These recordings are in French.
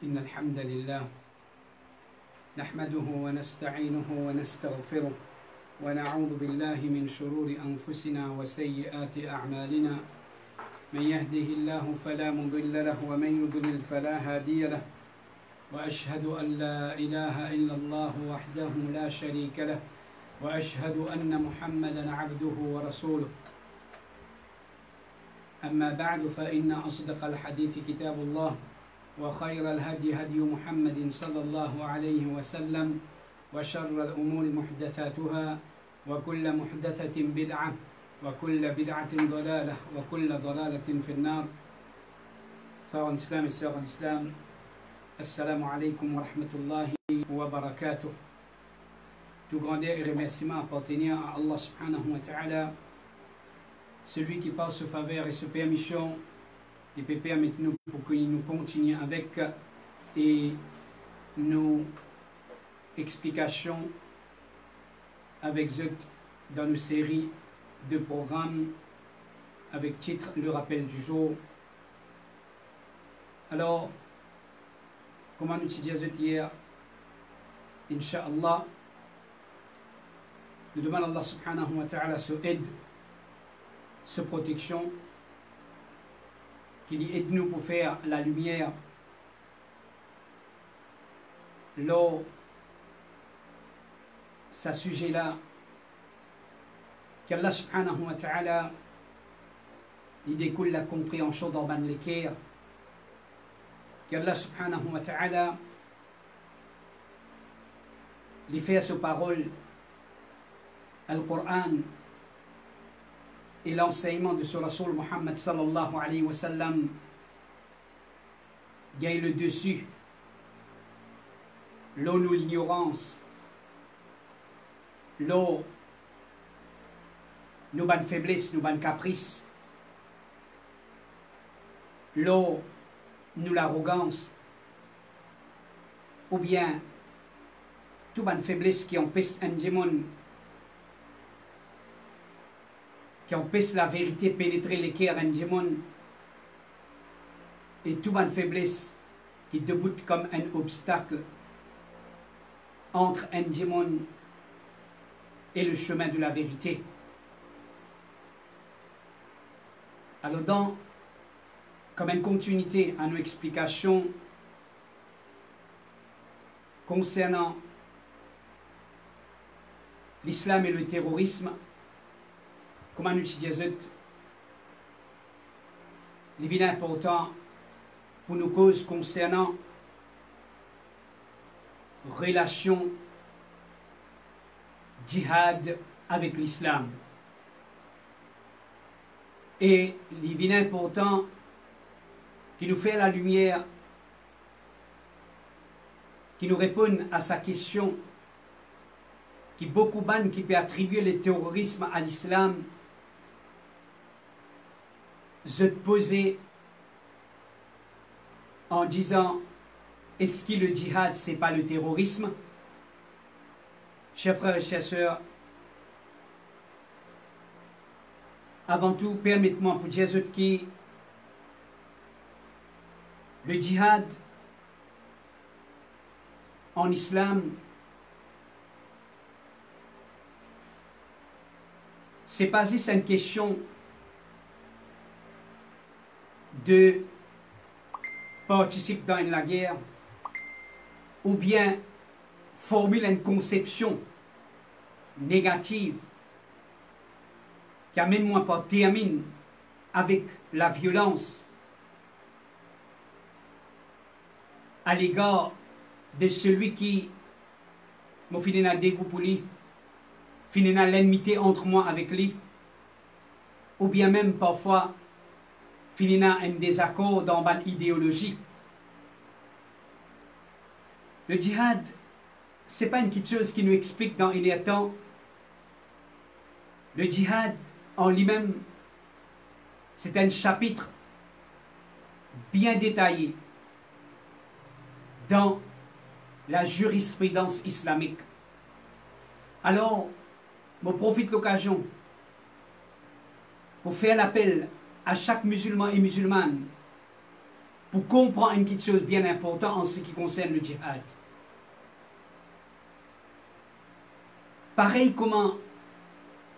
إن الحمد لله نحمده ونستعينه ونستغفره ونعوذ بالله من شرور أنفسنا وسيئات أعمالنا من يهده الله فلا مضل له ومن يضلل فلا هادي له وأشهد أن لا إله إلا الله وحده لا شريك له وأشهد أن محمدا عبده ورسوله أما بعد فإن أصدق الحديث كتاب الله وخير الهدي هدي محمد صلى الله عليه وسلم وشر الأمور محدثاتها وكل محدثة بدعة وكل بدعة ضلالة وكل ضلالة في النار. Frères en islam et sœurs en islam, assalamu alaikum wa rahmatullahi wa barakatuh. Tout grandeur et remerciement appartenant à Allah subhanahu wa ta'ala, celui qui par ce faveur et ce permission il peut permettre nous pour que nous continuions avec et nos explications avec eux dans nos séries de programmes avec titre Le rappel du jour. Alors, comme nous disons hier, Inch'Allah, nous demandons à Allah subhanahu wa ta'ala ce aide, ce protection, qu'il aide-nous pour faire la lumière lors ce sujet-là, qu'Allah subhanahu wa ta'ala il découle la compréhension d'Orban l'équerre, qu'Allah subhanahu wa ta'ala les fait à ce parole, Al-Qur'an, et l'enseignement de ce Rasoul Muhammad sallallahu alayhi wa sallam gagne le dessus, l'eau nous l'ignorance, l'eau nous bonnes faiblesses, nous bonnes caprices, l'eau nous l'arrogance, ou bien toute bonne faiblesse qui empêche un démon, qui empêche la vérité pénétrer les cœurs d'un démon, et toute bonne faiblesse qui déboute comme un obstacle entre un démon et le chemin de la vérité. Alors comme une continuité à nos explications concernant l'islam et le terrorisme, comment nous disons, il est important pour nos causes concernant relation djihad avec l'islam. Et il est important qui nous fait la lumière, qui nous répond à sa question, qui beaucoup ban qui peut attribuer le terrorisme à l'islam, je te posais en disant, est-ce que le djihad c'est pas le terrorisme? Chers frères et chers sœurs, avant tout, permettez-moi pour dire que le djihad en islam, c'est pas juste une question de participer dans la guerre ou bien formuler une conception négative qui amène moi par termine avec la violence à l'égard de celui qui m'a fini à dégoût pour lui, fini à l'ennemité entre moi avec lui, ou bien même parfois fini à un désaccord dans une idéologie. Le djihad, ce n'est pas une petite chose qui nous explique dans un temps. Le djihad en lui-même, c'est un chapitre bien détaillé dans la jurisprudence islamique. Alors, je profite de l'occasion pour faire l'appel à chaque musulman et musulmane pour comprendre une petite chose bien importante en ce qui concerne le djihad. Pareil comment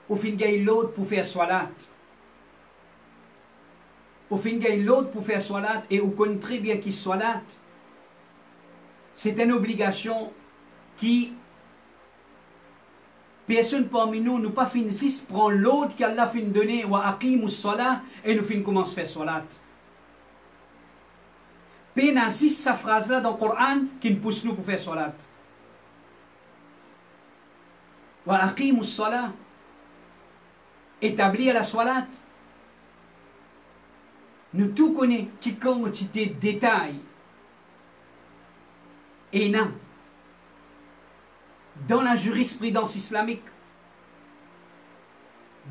au fin de l'autre pour faire salat. Au fin de l'autre pour faire salat et au connaît très bien qu'il salat. C'est une obligation qui personne parmi nous, nous pas finissent prendre l'autre qu'Allah fin donner wa aqimus salat et nous fin commence à faire salat. Pénassis sa phrase là dans le Coran qui nous pousse nous pour faire salat. Wa aqimus salat, établir la salat. Nous tout connaissons qui quantité de détails et non dans la jurisprudence islamique,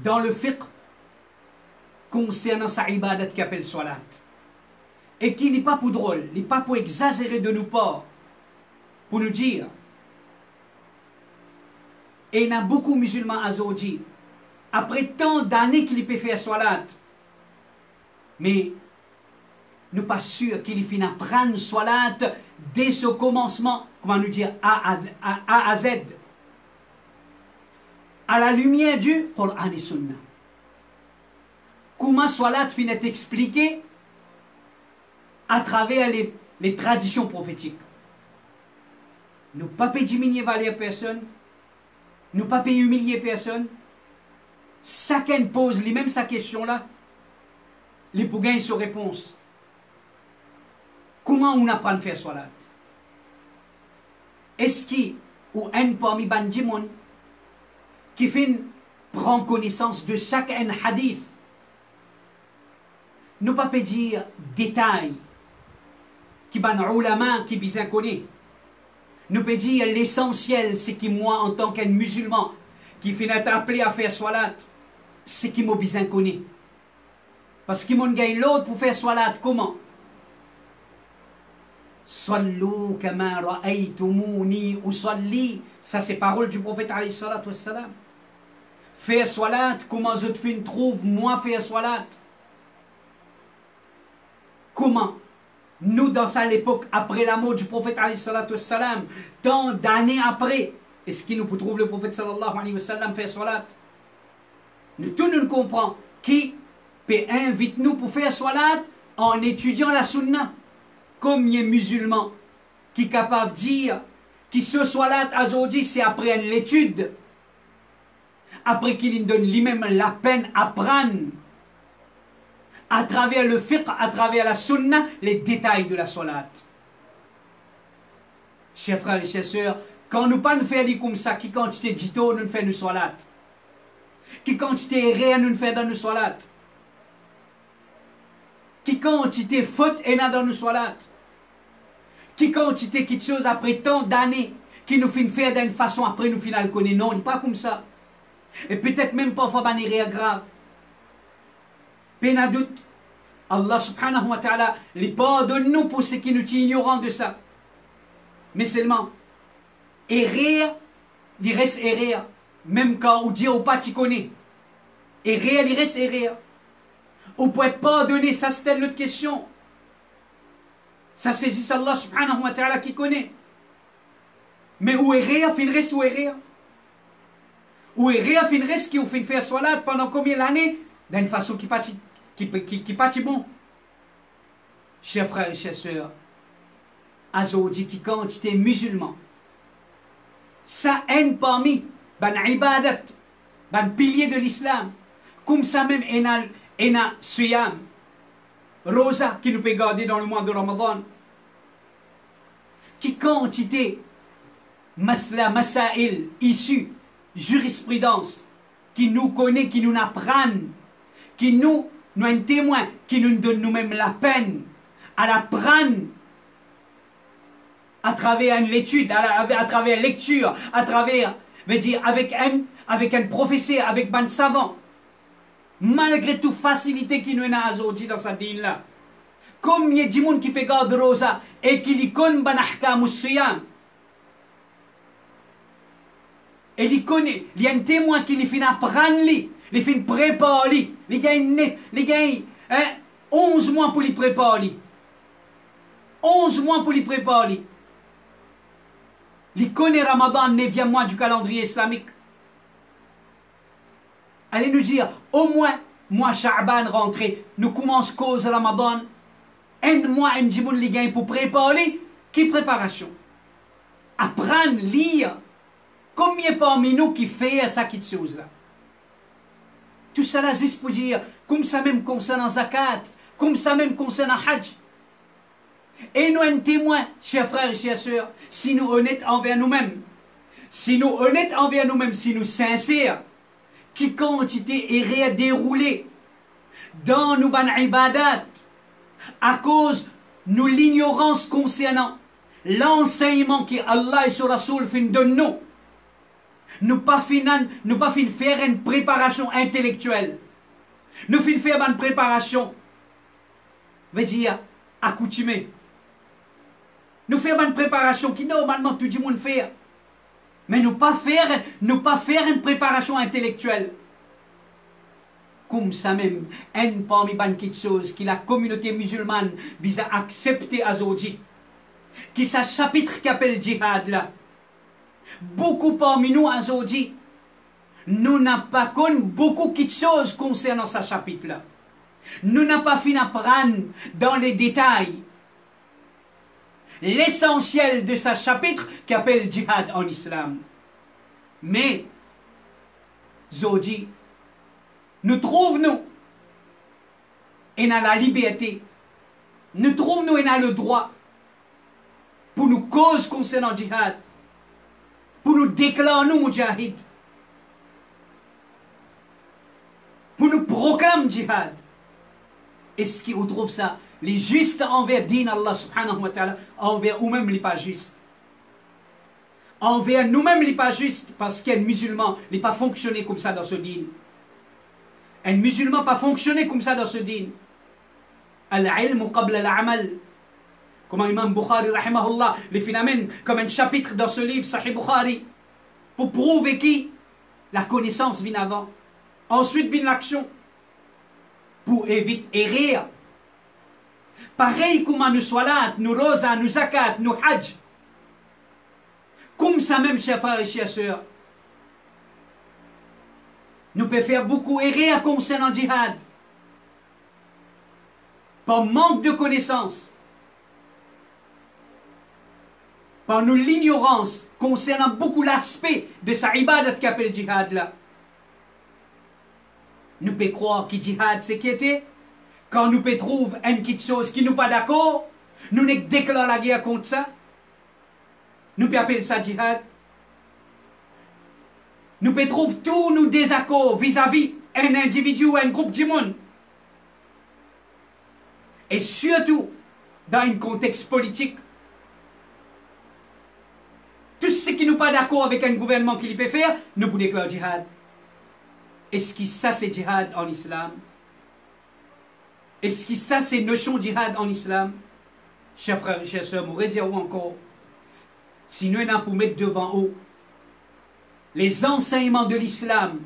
dans le fiqh concernant sa ibadat qu'appelle salat, et qui n'est pas pour drôle, n'est pas pour exagérer de nous pas, pour nous dire, et il y a beaucoup de musulmans azodji, après tant d'années qu'il peut faire salat, mais nous pas sûrs qu'il finit à prendre salat dès ce commencement, comment nous dire, A à Z, à la lumière du Coran et Sunna. Comment salat finit expliqué à travers les traditions prophétiques. Nous ne pas diminuer valeur personne, nous ne pas humilier personne. Chacun pose lui-même sa question là, les pour gagner sa réponse. Comment on apprend à faire salat? Est-ce qu'il y a un parmi Bandimon qui fait prendre connaissance de chaque hadith? Ne pas dire détails qui ban ulama qui bien connaît. Ne pas dire l'essentiel, c'est que moi en tant qu'un musulman qui finit appelé à faire salat, c'est qui m'a bien connaît. Parce qu'il m'a gagné l'autre pour faire salat, comment? Sallu kama ra'aytumuni usalli. Ça c'est parole du prophète alayhi salatu wassalam. Faire salat, comment je te trouve moi faire salat? Comment? Nous dans ça l'époque, après la mort du prophète alayhi salatu wassalam, tant d'années après, est-ce qu'il nous peut trouver le prophète sallallahu alayhi wa sallam faire salat? Nous tous nous comprenons qui peut inviter nous pour faire salat en étudiant la sunna. Comme il y a musulman qui est capable de dire que ce salat aujourd'hui c'est après l'étude, après qu'il donne lui-même la peine à prendre à travers le fiqh, à travers la sunna, les détails de la salat. Chers frères et chers sœurs, quand nous pas nous faire comme ça, qui quantité de jito nous fait nous salat, qui quantité rien nous fait dans nous salat, qui quantité faute et dans nous salat, qui quantité quelque chose après tant d'années qui nous fait faire d'une façon après nous final connaît non, pas comme ça. Et peut-être même parfois ban rien grave. Peine doute, Allah subhanahu wa ta'ala les pardonne-nous pour ceux qui nous sont ignorants de ça. Mais seulement, errer, il reste errer, même quand on dit ou pas tu connais. Errer, il reste errer. On peut être pardonné, ça c'est une autre question. Ça c'est Allah subhanahu wa ta'ala qui connaît. Mais où errer, il reste où errer. Où errer, il reste qui fait faire salat pendant combien d'années d'une façon qui pas bon. Chers frères et chers sœurs, Azodi qui quantité musulman, ça haine parmi ban ibadat, ban pilier de l'islam, comme ça même ena suyam, rosa qui nous peut garder dans le mois de Ramadan, qui quantité masla masail issus jurisprudence qui nous connaît, qui nous apprennent, qui nous un témoin, qui nous donne nous-mêmes la peine à la prendre à travers une étude, à travers lecture, à travers, veut dire, avec un professeur, avec un savant. Malgré toute facilité qui nous a aujourd'hui dans sa dîne là. Comme il y a des gens qui peuvent garder rosa et qui les connaissent ban ahkam siyam. Et il connaît, il y a un témoin qui les fait apprendre, les fait préparer, les gagne 11 mois pour les préparer. 11 mois pour les préparer. Il connaît Ramadan, 9e mois du calendrier islamique. Allez nous dire, au moins, mois Sha'ban rentré, nous commençons cause Ramadan. Un mois, un djimoun li gagne pour préparer. Qui préparation? Apprendre, lire. Combien parmi nous qui fait ça qui chose là? Tout ça là, juste pour dire, comme ça même concernant Zakat, comme ça même concernant Hajj. Et nous, un témoin, chers frères et chères sœurs, si nous honnêtes envers nous-mêmes, si nous honnêtes envers nous-mêmes, si nous sincères, qui quantité est déroulée dans nos ban ibadat à cause de l'ignorance concernant l'enseignement que Allah et son Rasoul donnent nous. Nous pas faire une préparation intellectuelle. Nous faire une préparation, veut dire, accoutumée. Nous faire une préparation qui normalement tout le monde fait. Mais nous pas faire une préparation intellectuelle. Comme ça même, un parmi les choses que la communauté musulmane vise à accepter aujourd'hui, qui est ce chapitre qu'appelle djihad là. Beaucoup parmi nous aujourd'hui, nous n'avons pas connu beaucoup de choses concernant ce chapitre là. Nous n'avons pas fini d'apprendre dans les détails l'essentiel de ce chapitre qu'appelle djihad en islam. Mais, aujourd'hui, nous trouvons-nous et dans la liberté, nous trouvons-nous et dans le droit pour nous causes concernant djihad, pour nous déclarer nous mujahid, pour nous proclamer djihad. Est-ce qu'on trouve ça? Les justes envers din Allah subhanahu wa ta'ala, envers nous-mêmes les pas justes. Envers nous-mêmes les pas justes, parce qu'un musulman n'est pas fonctionné comme ça dans ce din. Un musulman pas fonctionné comme ça dans ce din. Al-ilm qabla al-amal. Comme Imam Bukhari rahimahullah, les phénomènes comme un chapitre dans ce livre Sahih Bukhari, pour prouver qui la connaissance vient avant. Ensuite vient l'action. Pour éviter errer. Pareil comme nous salat, nous rosa, nous zakat, nous hajj. Comme ça même, chers frères et chères sœurs. Nous pouvons faire beaucoup errer concernant djihad. Par manque de connaissances. Par nous l'ignorance concernant beaucoup l'aspect de sa ibadat qu'appelle djihad là. Nous pouvons croire que djihad c'est qui était. Quand nous pouvons trouver une petite chose qui nous pas d'accord, nous ne déclarons la guerre contre ça. Nous pouvons appeler ça djihad. Nous pouvons trouver tous nos désaccords vis-à-vis un individu ou un groupe de monde. Et surtout, dans un contexte politique, tout ce qui nous pas d'accord avec un gouvernement qui peut faire, nous pouvons déclarer djihad. Est-ce que ça c'est djihad en islam? Est-ce que ça c'est notion djihad en islam? Chers frères et chères sœurs, m'aurait dit encore, si nous sommes pour mettre devant eux les enseignements de l'islam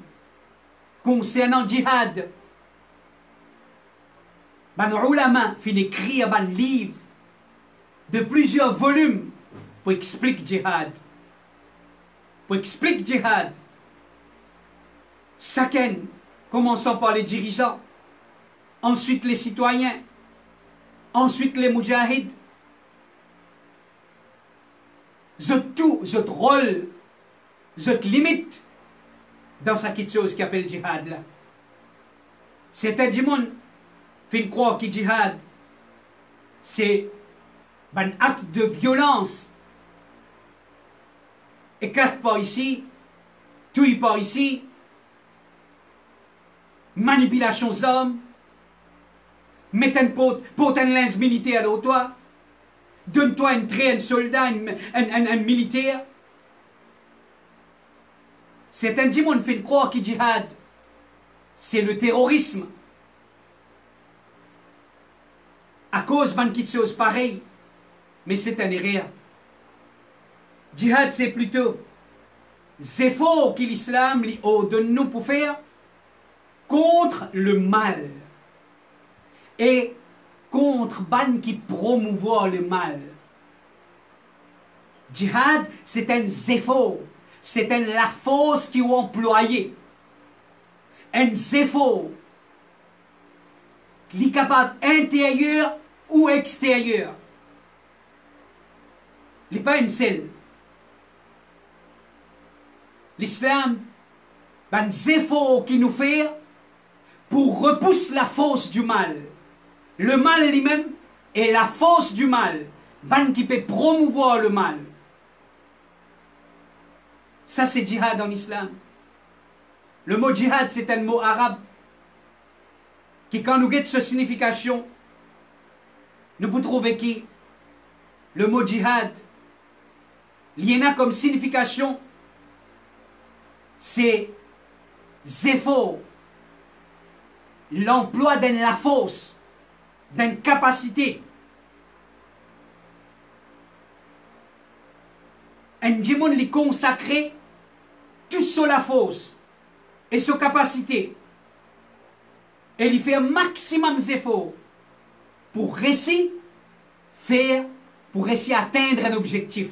concernant djihad, nos ulama fin écrire un livre de plusieurs volumes pour expliquer djihad. Pour expliquer djihad. Chacun, commençant par les dirigeants, ensuite les citoyens, ensuite les mujahids. Votre rôle, votre limite dans cette chose qui appelle djihad là. C'est un monde qui croit que djihad c'est un acte de violence. Éclate pas ici, tuille pas ici, manipulation aux hommes, mets un pote un linge militaire au toi, donne-toi un train soldat, un militaire. C'est un démon fait croire que djihad, c'est le terrorisme. À cause d'une petite chose pareille, mais c'est un erreur. Djihad, c'est plutôt les efforts que l'islam donne nous pour faire contre le mal. Et contre ban qui promouvoit le mal. Jihad, c'est un effort, c'est la force qui est employée. Un effort qui est capable intérieur ou extérieur. Il n'est pas une seule. L'islam, un effort qui nous fait pour repousser la force du mal. Le mal lui-même est la force du mal, qui peut promouvoir le mal. Ça, c'est djihad en islam. Le mot djihad, c'est un mot arabe qui, quand nous guette sa signification, nous pouvons trouver que le mot djihad, il y en a comme signification, c'est effort, l'emploi de la force, d'une capacité. Un djimoun lui consacré tout sur la force et sur capacité. Et il fait un maximum d'efforts pour réussir atteindre un objectif.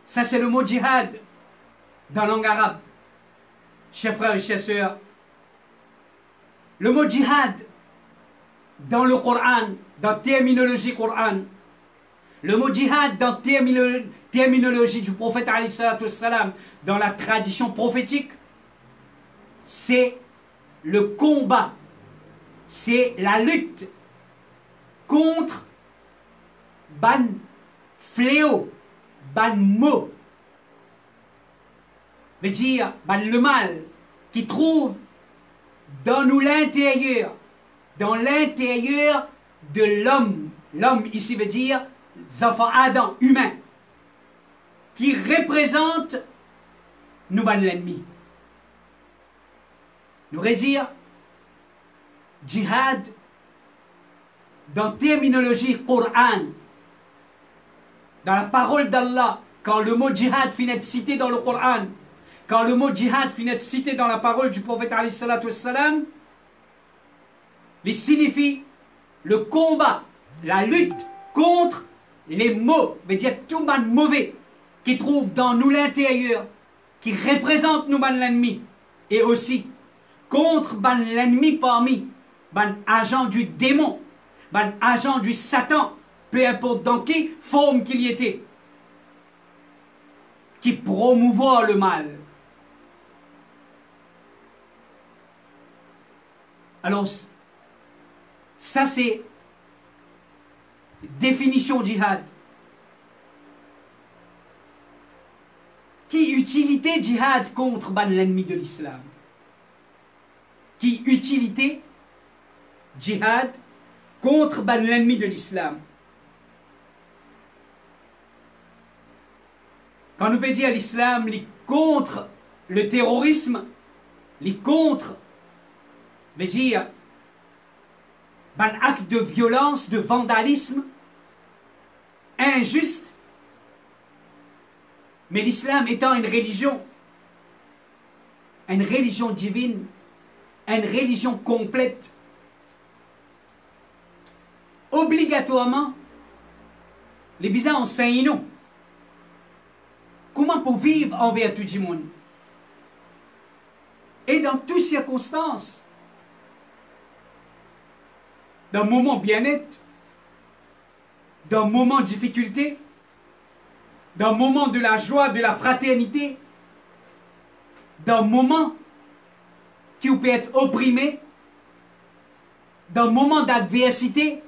Ça, c'est le mot djihad dans la langue arabe. Chers frères et chers sœurs, le mot djihad dans le Coran, dans la terminologie Coran, le mot djihad dans la terminologie du prophète alayhi salatu wassalam, dans la tradition prophétique, c'est le combat, c'est la lutte contre ban fléau, ban mot, veut dire ban le mal qui trouve dans nous l'intérieur, dans l'intérieur de l'homme. L'homme ici veut dire enfants Adam, humain, qui représente nous ban l'ennemi. Nous redire djihad dans terminologie Coran, dans la parole d'Allah, quand le mot djihad finit de cité dans le Coran, quand le mot djihad finit de cité dans la parole du prophète alayhi salatu wassalam, il signifie le combat, la lutte contre les maux, veut dire tout man mauvais qui trouve dans nous l'intérieur, qui représente nous ban l'ennemi, et aussi contre ban l'ennemi parmi ban agent du démon, ban agent du Satan, peu importe dans quelle forme qu'il y était, qui promouvoit le mal. Alors, ça c'est définition djihad. Qui utilité djihad contre l'ennemi de l'islam? Qui utilité djihad contre l'ennemi de l'islam? Quand nous peut dire l'islam, il contre le terrorisme, il contre, veut dire un acte de violence, de vandalisme injuste. Mais l'islam étant une religion divine, une religion complète, obligatoirement, les bizarres enseignent nous comment pour vivre envers tout le monde. Et dans toutes circonstances, dans moment bien-être, dans moment de difficulté, dans moment de la joie, de la fraternité, dans moment qui peut être opprimé, dans moment d'adversité.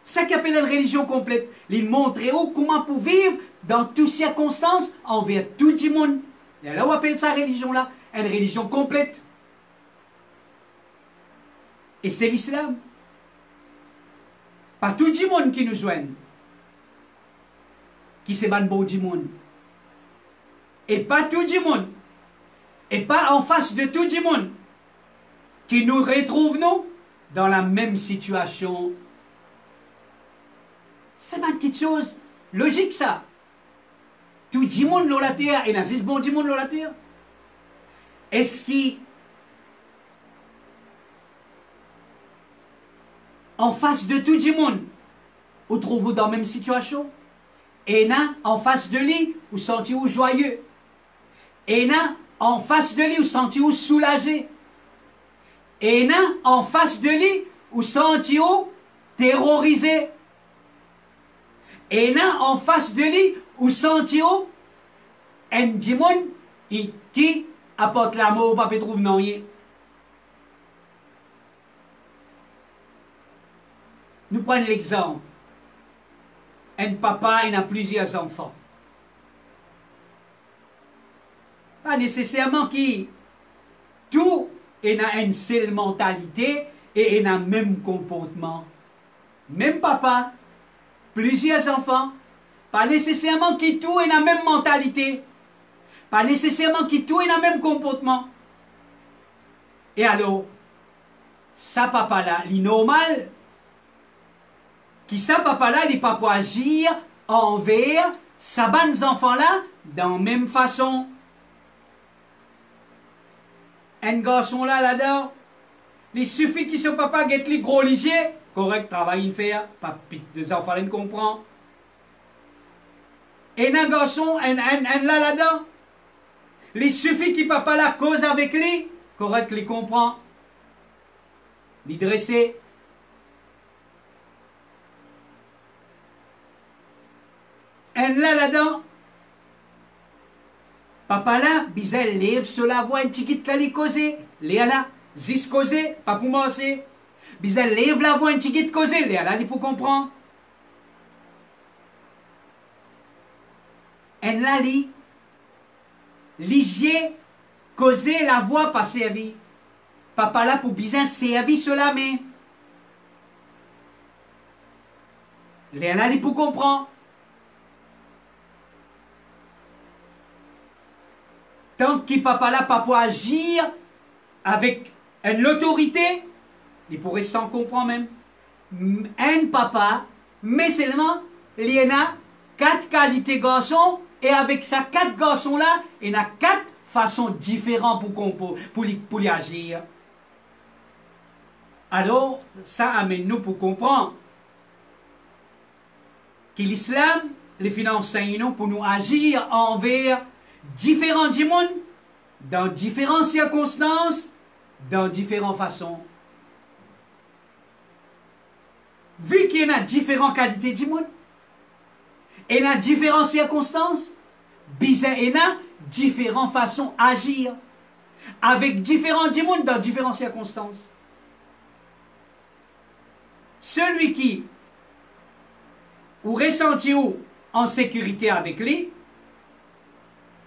Ça qu'appelle une religion complète. Il montre comment pour vivre dans toutes circonstances envers tout le monde. Et là on appelle ça religion là, une religion complète. Et c'est l'islam. Pas tout le monde qui nous joigne, qui se ban beau du monde. Et pas tout le monde. Et pas en face de tout le monde. Qui nous retrouve nous dans la même situation. C'est pas quelque chose logique ça. Tout le monde dans la terre et nazis bon du monde dans la terre. Est-ce qu'il en face de tout le monde, ou trouvez-vous dans la même situation? Et là, en face de lui, vous sentez-vous joyeux? Et là, en face de lui, vous sentez-vous soulagé? Et là, en face de lui, vous sentez-vous terrorisé? Et là, en face de lui, vous sentez-vous un dimon qui apporte l'amour, pas peut trouver non rien. Nous prenons l'exemple. Un papa, il a plusieurs enfants. Pas nécessairement qui tout il a une seule mentalité et il a le même comportement. Même papa, plusieurs enfants, pas nécessairement qui tout il a la même mentalité. Pas nécessairement qui tout il a le même comportement. Et alors, ça papa-là, il est normal. Qui ça papa-là, il pas pour agir envers sa bonnes enfants-là dans la même façon. Un garçon là-dedans, il suffit qu'il soit papa get les gros léger, correct, travail il fait, pas des enfants il comprend. Et un garçon, un là-dedans, il suffit qu'il papa la cause avec lui, correct, il comprend. Il dressé. Un là-dedans, papa là, bizarre, lève sur la voix, un petit qui te causer. Léa là, zis causer, pas pour masser. Bizarre, lève la voix, un petit qui te causer. Léa là, il faut comprendre. Un là, ligier, causer la voix, pas servi. Papa là, pour bizarre, servi sur la main. Léa là, il faut comprendre. Tant que papa là pas pour agir avec l'autorité, il pourrait s'en comprendre même. Un papa, mais seulement, il y en a 4 qualités garçons, et avec ces 4 garçons là, il y en a 4 façons différentes pour y agir. Alors, ça amène nous pour comprendre que l'islam, les finances pour nous agir envers différents du monde, dans différentes circonstances, dans différentes façons. Vu qu'il y en a différentes qualités du monde, et il y a différentes circonstances, il y a différentes façons d'agir, avec différents du monde dans différentes circonstances. Celui qui ou ressenti en sécurité avec lui,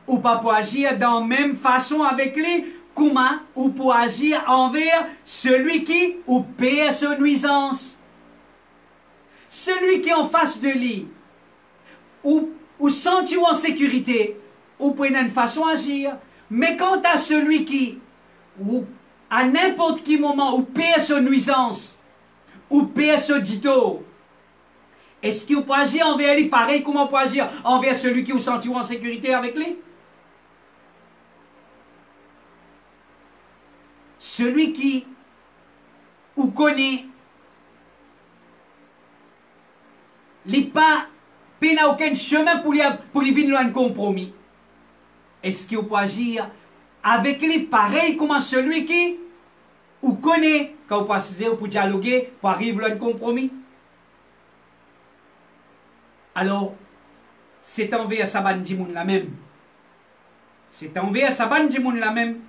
ou pas pour agir dans la même façon avec lui, comment ou pour agir envers celui qui ou paie sa nuisance. Celui qui est en face de lui, ou senti en sécurité, ou pour une façon d'agir. Mais quant à celui qui, ou à n'importe quel moment, ou paie sa nuisance, ou paie sa dito, est-ce qu'il peut agir envers lui pareil comment on peut agir envers celui qui vous senti en sécurité avec lui? Celui qui ou connaît il n'a aucun chemin pour lui venir un compromis. Est-ce qu'il peut agir avec lui pareil comme celui qui ou connaît quand vous passez pour dialoguer pour arriver à un compromis? Alors, c'est envers sa bande du monde la même. C'est envers sa bande du monde la même.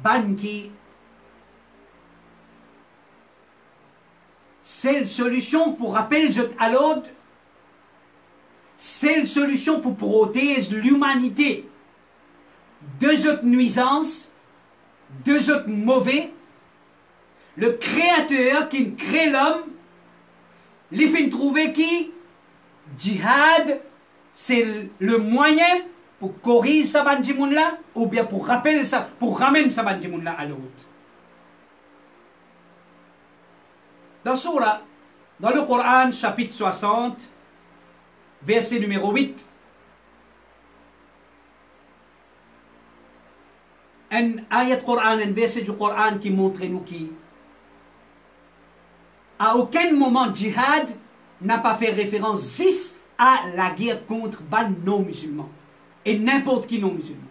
Ban qui c'est la solution pour rappeler à l'autre, c'est la solution pour protéger l'humanité de autres nuisances, de autres mauvais. Le créateur qui crée l'homme, il fait trouver qui djihad, c'est le moyen pour corriger sa bande du monde là, ou bien pour rappeler ça, pour ramener sa bande du monde là à l'autre. Dans le Coran, chapitre 60, verset numéro 8, un ayat Coran, un verset du Coran qui montre nous qui à aucun moment djihad n'a pas fait référence juste à la guerre contre les non-musulmans et n'importe qui non-musulman.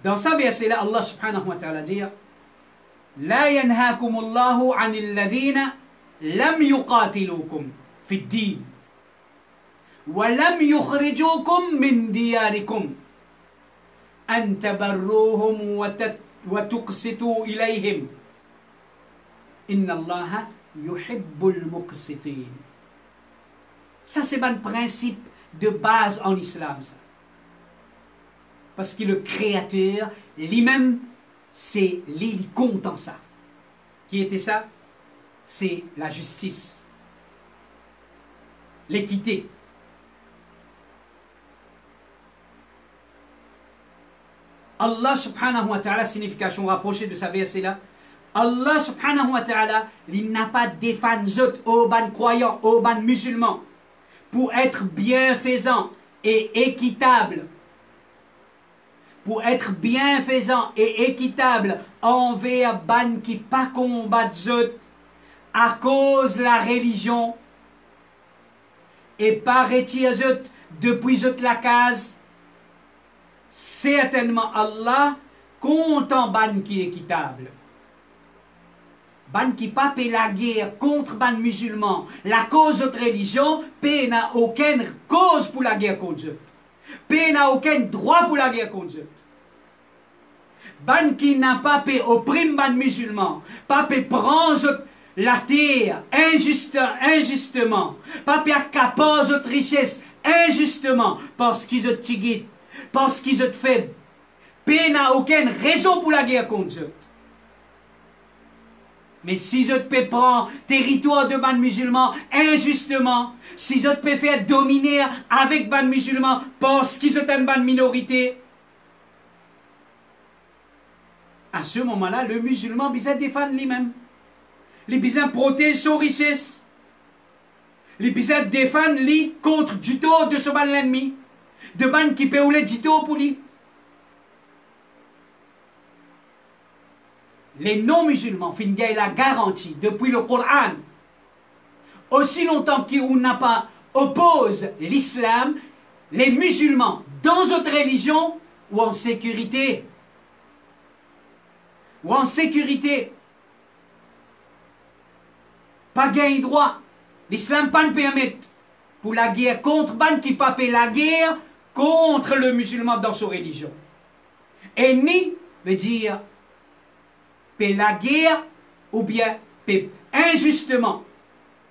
Dans ce verset-là, Allah subhanahu wa ta'ala dit لا ينهاكم الله عن الذين لم يقاتلوكم في الدين ولم يخرجوكم من دياركم أن تبروهم وتقسطوا إليهم إن الله يحب المقسطين. Ça c'est un principe de base en islam, ça. Parce que le créateur lui-même, c'est il compte en ça. Qui était ça? C'est la justice, l'équité. Allah subhanahu wa ta'ala, signification rapprochée de sa verset-là, Allah subhanahu wa ta'ala, il n'a pas défendu aux ban croyants, aux ban musulmans, pour être bienfaisant et équitable. Pour être bienfaisant et équitable envers ban qui pas combattent à cause de la religion et pas retirer depuis la case. Certainement Allah compte en ban qui est équitable. Ban qui pas paie la guerre contre ban musulman, la cause de notre religion, paie n'a aucune cause pour la guerre contre eux. Paie n'a aucun droit pour la guerre contre eux. Ban qui n'a pas paie opprime ban musulman, pas paie prendre la terre injustement, pas paie accapare notre richesse injustement parce qu'ils ont tigit, parce qu'ils ont faibles. Paie n'a aucune raison pour la guerre contre eux. Mais si je peux prendre territoire de ban musulman injustement, si je peux faire dominer avec ban musulman parce qu'ils ont une ban minorité, à ce moment-là, le musulman besoin défendre lui-même. Il besoin protéger son richesse. Il besoin défendre lui contre du tort de ce ban l'ennemi. De ban qui peut ouler du tort pour lui. Les non-musulmans fin gagnent la garantie depuis le Coran. Aussi longtemps qu'on n'a pas oppose l'islam, les musulmans dans notre religion ou en sécurité. Ou en sécurité. Pas gain droit. L'islam pas ne permet pour la guerre contre ban qui pas paie la guerre contre le musulman dans sa religion. Et ni veut dire paie la guerre ou bien paie injustement.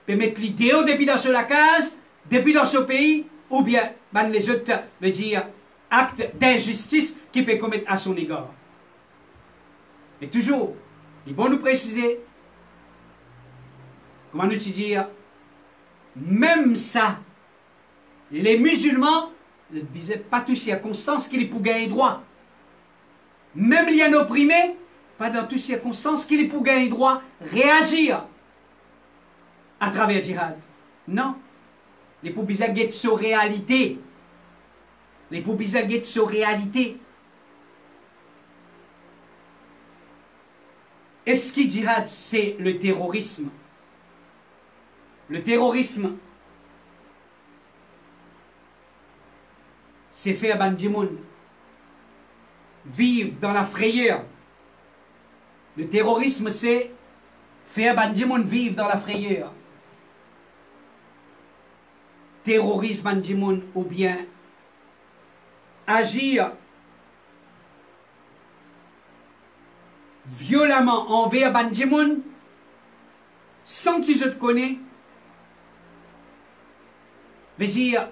Peut mettre l'idée depuis dans la case, depuis dans ce pays, ou bien ban les autres veut dire acte d'injustice qui peut commettre à son égard. Mais toujours, il est bon nous préciser, comment nous dire, même ça, les musulmans ne disaient pas toutes circonstances qu'il est pour gagner droit. Même il y a un opprimé, pas dans toutes circonstances qu'il est pour gagner droit, réagir à travers le djihad. Non. Les pour bizarre guette sur réalité. Les pour bizarre guette sur réalité. Est-ce que djihad, c'est le terrorisme? Le terrorisme, c'est faire bandimoun vivre dans la frayeur. Le terrorisme, c'est faire bandimoun vivre dans la frayeur. Terrorisme bandimoun ou bien agir violemment envers bandimoun sans qu'ils te connaissent. Veut dire,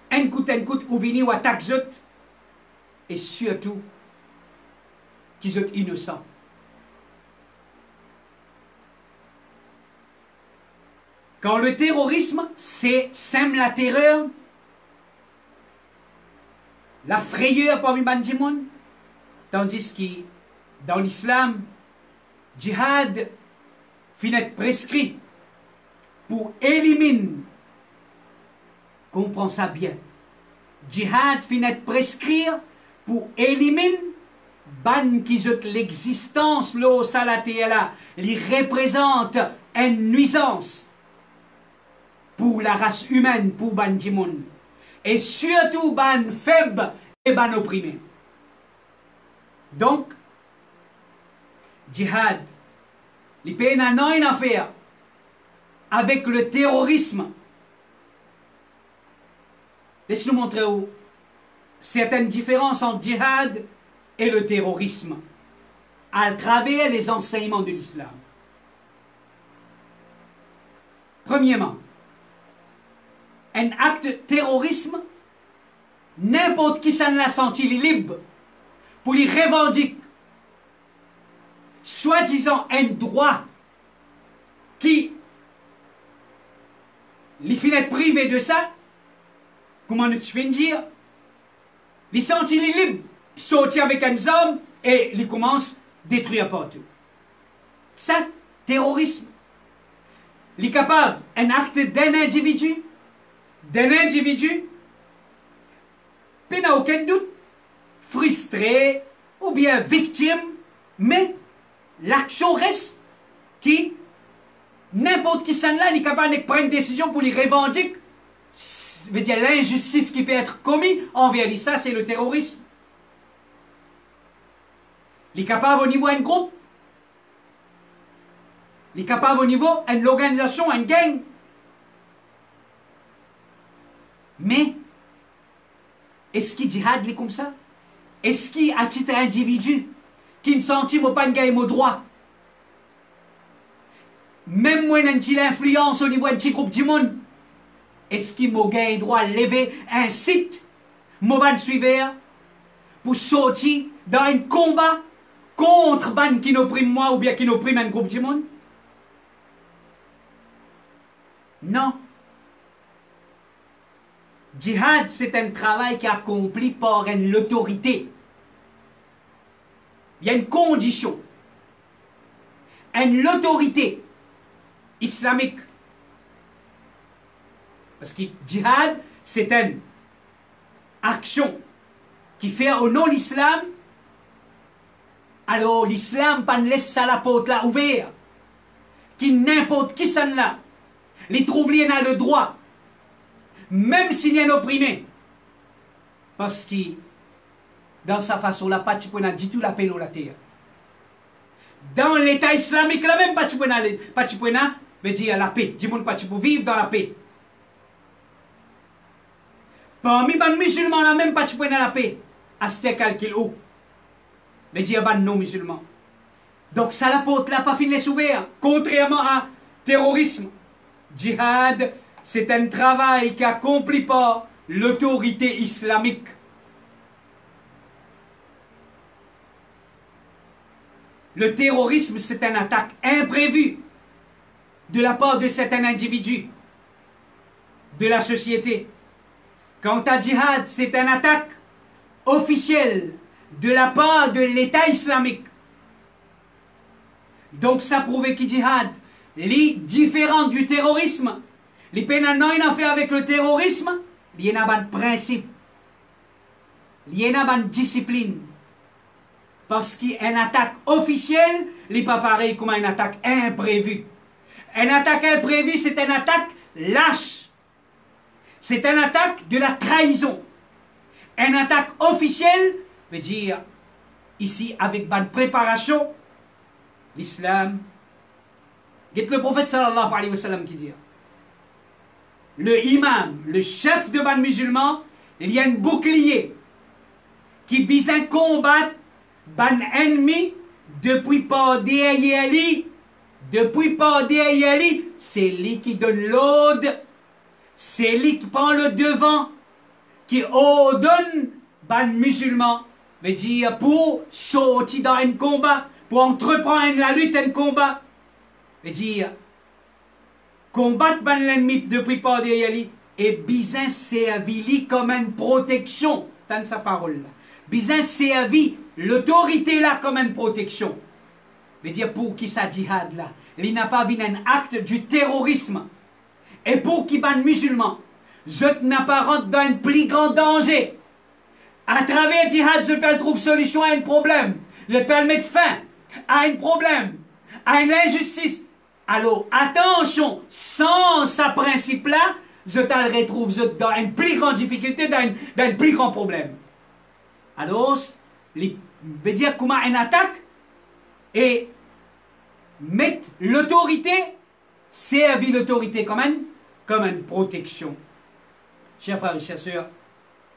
un coup, ou venir ou attaque zot, et surtout, qu'ils sont innocents. Quand le terrorisme, c'est sème la terreur, la frayeur parmi bandimoun, tandis que dans l'islam, djihad finit prescrit pour éliminer. Comprends ça bien. Djihad finit prescrire pour éliminer ban qui jette l'existence, l'eau salatée là, il représente une nuisance pour la race humaine, pour ban Jimoun. Et surtout ban faible et ban opprimé. Donc, djihad, les pays n'ont une affaire avec le terrorisme. Laissez-nous montrer où certaines différences entre djihad et le terrorisme à travers les enseignements de l'islam. Premièrement, un acte de terrorisme, n'importe qui s'en l'a senti, il est libre pour les revendiquer, soi-disant un droit qui les finit privés de ça. Comment tu fais dire? Les sentit les libres, sortir avec un homme et ils commencent à détruire partout. Ça, terrorisme. Il est capable, un acte d'un individu, puis n'a aucun doute, frustré ou bien victime, mais l'action reste qui, n'importe qui s'en là, il est capable de prendre une décision pour les revendiquer. Veut dire l'injustice qui peut être commise envers lui, ça c'est le terrorisme. Il est capable au niveau d'un groupe, il est capable au niveau d'une organisation, d'une gang. Mais, est-ce qu'il djihad est comme ça? Est-ce qu'il, à titre individu, qui ne sentit pas de gagne au droit? Même moi, n'a t influence au niveau d'un petit groupe du monde? Est-ce qu'il m'a gagné droit de lever un site, m'a suivre, pour sortir dans un combat contre ban qui n'opprime moi ou bien qui n'opprime un groupe du monde? Non. Djihad, c'est un travail qui est accompli par l'autorité. Il y a une condition. L'autorité islamique. Parce que djihad, c'est une action qui fait au nom de l'islam. Alors l'islam pas laisse ça la porte là ouverte. Qui n'importe qui s'en là. Les trouve liés a le droit. Même s'il y a un opprimé. Parce que dans sa façon là, pas tu peux du tout la peine au la terre. Dans l'état islamique là même pas tu peux veut dire la paix. Du monde pas tu peux vivre dans la paix. Parmi les musulmans là même pas tu peux la paix. À ce calcul où veut dire ban non musulmans. Donc ça la porte là pas fini les ouverts. Contrairement à terrorisme. Djihad, c'est un travail qui accomplit par l'autorité islamique. Le terrorisme, c'est une attaque imprévue de la part de certains individus de la société. Quant à djihad, c'est une attaque officielle de la part de l'État islamique. Donc ça prouve que djihad, les différents du terrorisme, les pénals n'ont rien à faire avec le terrorisme, il y a un principe, il y a une discipline. Parce qu'une attaque officielle n'est pas pareil comme une attaque imprévue. Une attaque imprévue, c'est une attaque lâche. C'est une attaque de la trahison. Une attaque officielle veut dire, ici, avec bonne préparation, l'islam. Dites le prophète sallallahu alayhi wa sallam qui dit, le imam, le chef de ban musulman, il y a un bouclier qui vise à combattre ban ennemi depuis pas derrière lui, c'est lui qui donne l'ordre, c'est lui qui prend le devant, qui ordonne ban musulman, veut dire pour sortir dans un combat, pour entreprendre la lutte, un combat, veut dire combattre ban l'ennemi depuis pas derrière lui, et bien servir comme une protection, dans sa parole là. Bien servi l'autorité là comme une protection. Veut dire pour qui ça djihad là, il n'a pas vu un acte du terrorisme. Et pour qui ban musulman, je n'ai pas rentré dans un plus grand danger À travers le djihad, je peux trouver solution à un problème. Je peux mettre fin à un problème, à une injustice. Alors, attention, sans ce principe-là, je te retrouve dans une plus grande difficulté, dans un plus grand problème. Alors, veut dire comment une attaque et mettre l'autorité, servir l'autorité comme une protection. Chers frères et chers sœurs,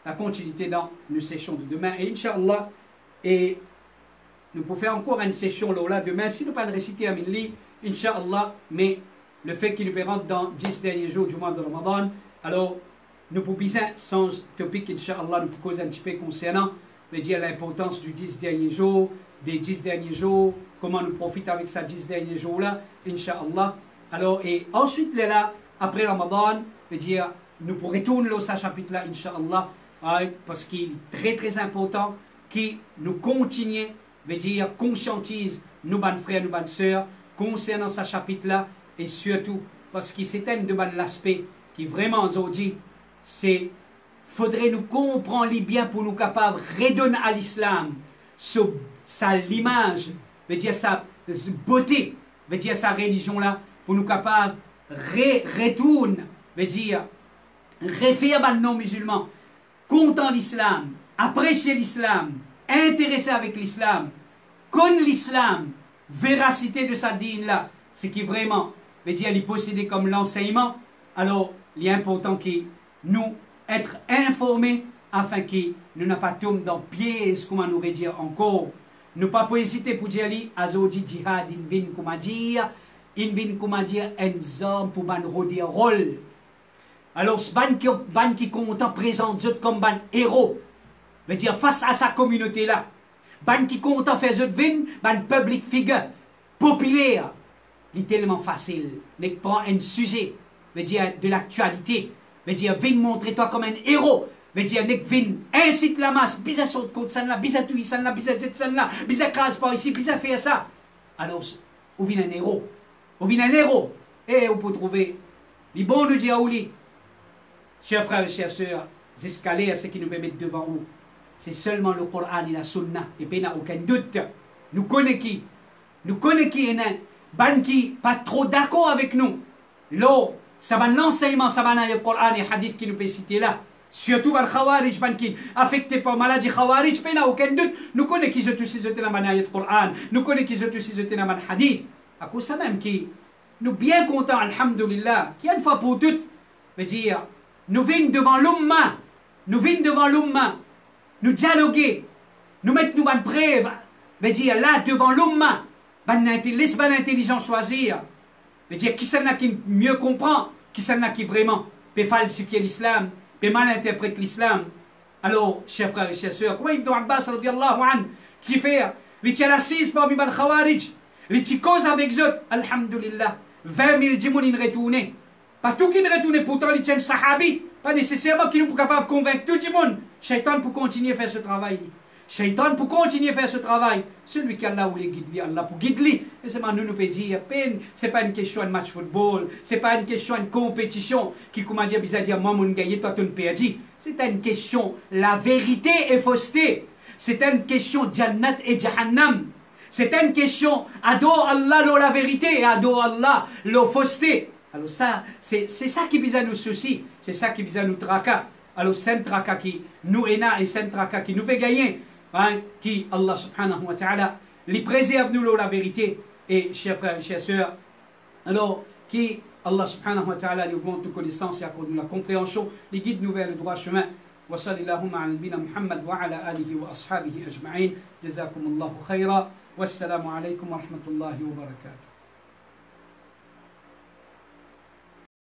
la continuité dans une session de demain, et Inch'Allah, et nous pouvons faire encore une session là demain, si nous ne pouvons pas réciter à Minli, Inch'Allah, mais le fait qu'il nous rentre dans 10 derniers jours du mois de Ramadan, alors nous pouvons bien, sans topic, Inch'Allah, nous pouvons causer un petit peu concernant, veut dire l'importance du 10 derniers jours, des 10 derniers jours, comment nous profiter avec ces 10 derniers jours-là, Inch'Allah. Alors, et ensuite, là, après Ramadan, veut dire, nous pourrons retourner à ce chapitre-là, Inch'Allah, parce qu'il est très très important que nous continuions, veut dire, conscientise nos bonnes frères, nos bonnes sœurs, concernant ce chapitre-là, et surtout, parce que c'est un de l'aspect qui vraiment aujourd'hui, c'est faudrait nous comprendre bien pour nous capables de redonner à l'islam sa l'image, veut dire sa beauté, veut dire sa religion-là, pour nous capables de retourner, veut dire refaire nos musulmans, content l'islam, apprécier l'islam, intéressé avec l'islam, connaître l'islam, véracité de sa dîne là, ce qui vraiment veut dire les posséder comme l'enseignement. Alors, il est important que nous être informés afin que nous n'ayons pas tombé dans piège, comment nous dire encore. Nous pas hésiter pour dire à Zodi djihad, il vient comment dire, un homme pour ban rôle. Alors, ban qui content présente comme ban héros, veut dire face à sa communauté là. Ban qui content faire zot vin, ban public figure, populaire. Il est tellement facile. Mais prend un sujet, veut dire de l'actualité, veut dire vin montrer toi comme un héros, veut dire nek vin incite la masse, bisa saute contre ça là, bisa touille ça là, bisa zet ça là, bisa crase par ici, bisa faire ça. Alors, on vient un héros. On vient un héros. Et on peut trouver les bons de Djaouli. Chers frères et chères sœurs, escaliers, ce qui nous permet devant nous, c'est seulement le Coran et la Sunna. Et puis, il n'y a aucun doute. Nous connaissons qui? Nous connaissons qui est ban qui pas trop d'accord avec nous. Là, ça va l'enseignement, ça va le Coran et le Hadith qui nous peut citer là. Surtout par Khawarij, ban qui affecté par maladie Khawarij, il n'y a aucun doute. Nous connaissons qui se touchent dans le Coran. Nous connaissons qui se touchent dans le Hadith. À cause ça même qui nous bien contents, alhamdulillah, qui une fois pour toutes, veut dire, nous venons devant l'umma, nous dialoguer, nous mettre nous en preuve, veut dire là devant l'umma, laisse l'intelligence choisir, veut dire qui s'en a qui mieux comprend, qui s'en a qui vraiment peut falsifier l'islam, peut mal interpréter l'islam. Alors, chers frères et chères sœurs, comment Ibn Abbas radiallahu anhu, tu fais, il tient l'assise parmi les Khawarij, les petits causes avec eux, alhamdulillah, 20 000 djimoun retournés. Pas tout qui retourne, pourtant ils tiennent sahabi. Pas nécessairement qu'ils nous sont capables de convaincre tout le monde. Shaitan pour continuer à faire ce travail. Shaitan pour continuer à faire ce travail. Celui qui Allah voulait guider, Allah pour guider. Et c'est maintenant nous peut dire, c'est pas une question de match football, c'est pas une question de compétition qui comment dire, bizarre dire, moi mon gagné, toi tu perdu. C'est une question, la vérité et fausseté. C'est une question Jannat et Jahannam. C'est une question, adore Allah la vérité et adore Allah la fausseté. Alors ça, c'est ça qui bizarre nous soucie, c'est ça qui bizarre nous traca. Alors c'est un traca qui nous est et c'est un traca qui nous peut gagner, hein, qui Allah subhanahu wa ta'ala les préserve nous la vérité. Et chers frères et chères sœurs, alors qui Allah subhanahu wa ta'ala lui augmente nos connaissances et accorde nous la compréhension, les guide nous vers le droit chemin. وصل اللهم على نبينا محمد وعلى آله وأصحابه أجمعين جزاكم الله خيرا والسلام عليكم ورحمة الله وبركاته.